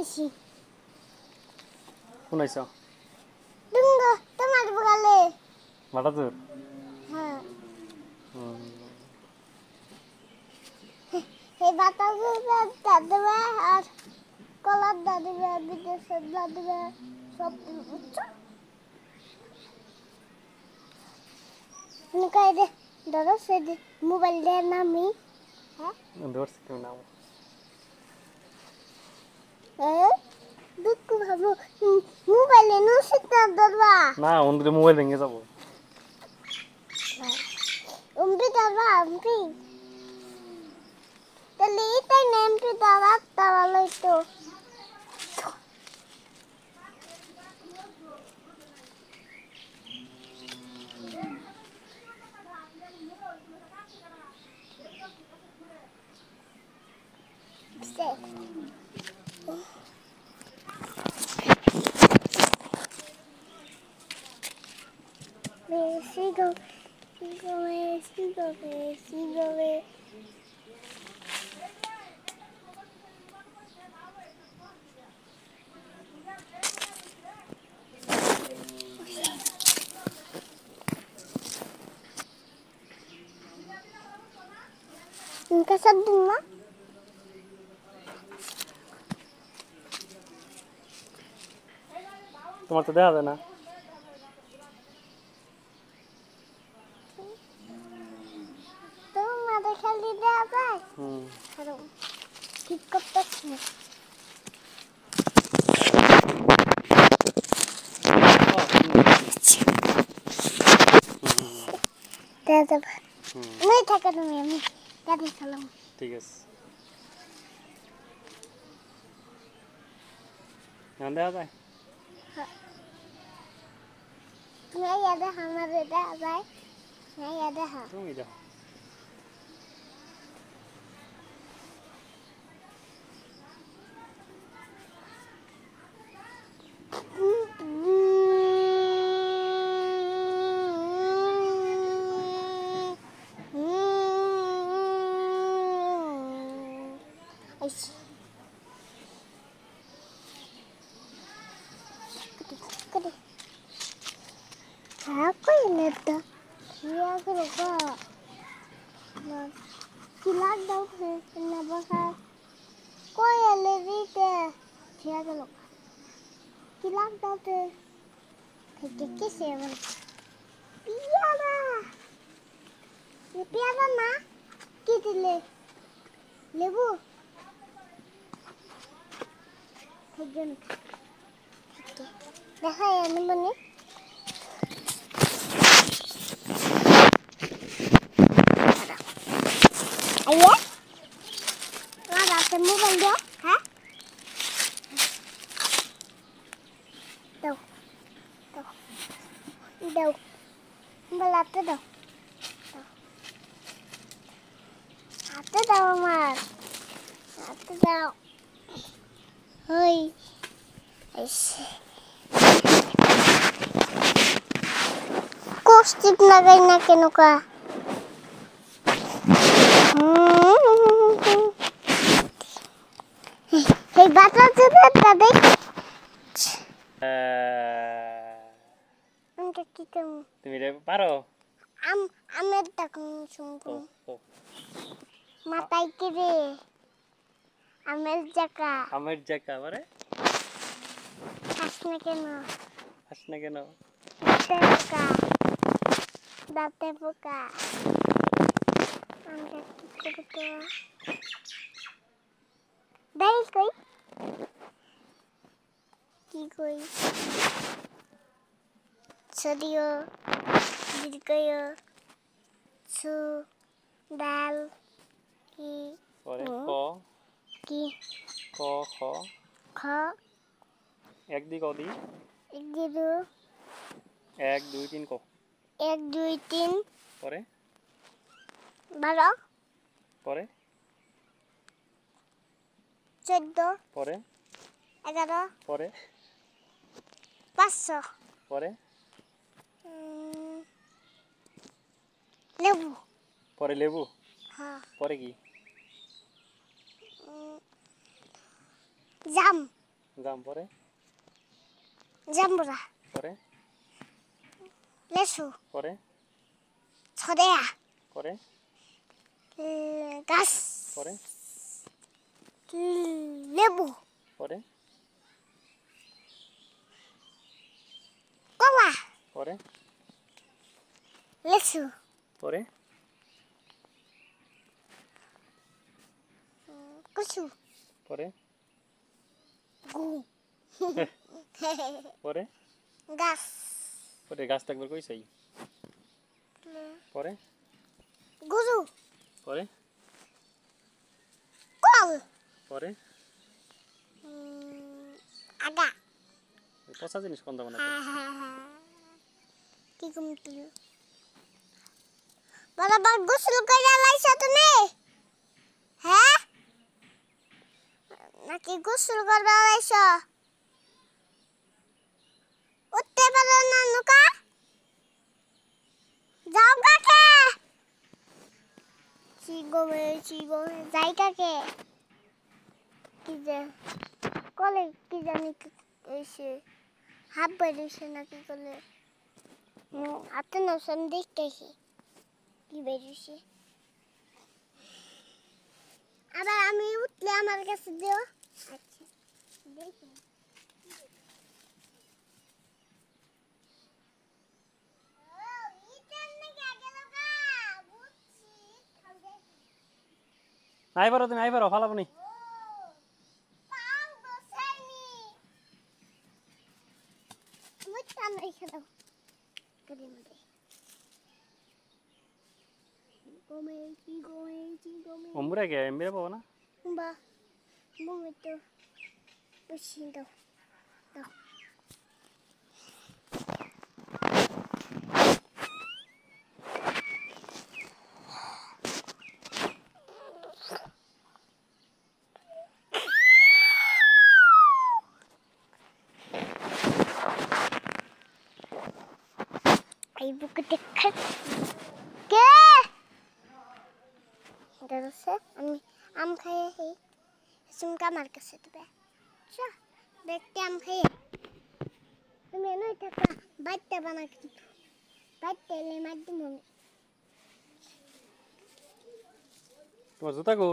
আইছি শুনাইছো তুমি তোমার বগালে মাটা তোর হ্যাঁ এই বাতাসে দাদবে আর কলার দাদবে বিদেশের দাদবে সব বুঝছো নিকাই দে দাদা সে মোবাইল দে নামি হ্যাঁ ধরছি তুমি নাও দুঃখ ভাবো মোবাইলে নুসিতা দাদবা না ওনদের মোবাইল ভেঙে যাবো উম্পি দাদবা উম্পি তাহলে এটাই না এমপি দাদা তারা লইতো Sigo. Nunca sabe de lá? তোমার তো দেখা যায় না তোমার খালি দেওয়া যায় কারণ ঠিক করতেছি না আমি থাকা তুমি আমি দাদি সালাম ঠিক আছে দেখা যায় তুমি ইয়াদে আমার দেখা যায় না ইয়াদে হা তুমি দেখো Apa ini tuh? Iya aku lupa. Kilat dong, kenapa kan? Kok ya lebih deh? Iya aku lupa. Kilat dong tuh. Kayak siapa? Piara. Ini piara na? Kita lebu. Kajian. Dah ya nih. Ayah? Ada temu bang dia? Hah? Đâu? Đâu? Malah tuh đâu? Tuh đâu mà? Tuh đâu? Hơi. Kostik lagay na kinuka. Hey, bata sudah tadi. Untuk kita. তুমি পারো Amer takung sungguh. Matai kiri. Amer jaka. আমের জায়গা মানে Hasna kena. Hasna কেন Date buka. Angkat kita. Baik koi. Ki koi. Sadiyo. Dirgayo. Su. Dal. Ki. পরে ক Ki. ক খ Kha. একদিক অদি Ek didu. 1 2 3 ক 1 2 3 পরে 12 পরে 14 পরে 11 পরে 500 পরে লেবু পরে লেবু হ্যাঁ পরে কি জাম জাম পরে জাম্বুরা পরে লেসু পরে ছড়েয়া পরে গাছ পরে লেবু পরে কলা পরে লেসু পরে কচু পরে গু পরে গাছ পরে গাছ থাকবে কই চাই পরে গরু পরে কল পরে আগা পচা জিনিস কোন দাম না কি কমতি বরাবর গোসল করে লাইছো তুমি হ্যাঁ নাকি গোসল করবে লাইছো উঠতে পারো না নুকা যাও কাকে চিগো যাই কাকে কি যে কলে কি জানি এসে হাত বেরিয়েছে নাকি কলে হাতে নসন দেখতেছি কি বেরিয়েছে আবার আমি উঠলে আমার কাছে দিও আচ্ছা দেখি আই পারো তুমি আই পারো ফালাবো নি অম্বুরা কে এমবিরা পাবো না এই বুকে দেখা কে দাদা আমি আম খাইয়ে আহি চুমকা আমার কাছে দেবে চা দেখতে আম খাইয়ে তুমি এনে থাকা বাইতে বানা কিন্তু বাইতে এলে মার দিমু তোমার জুতা গো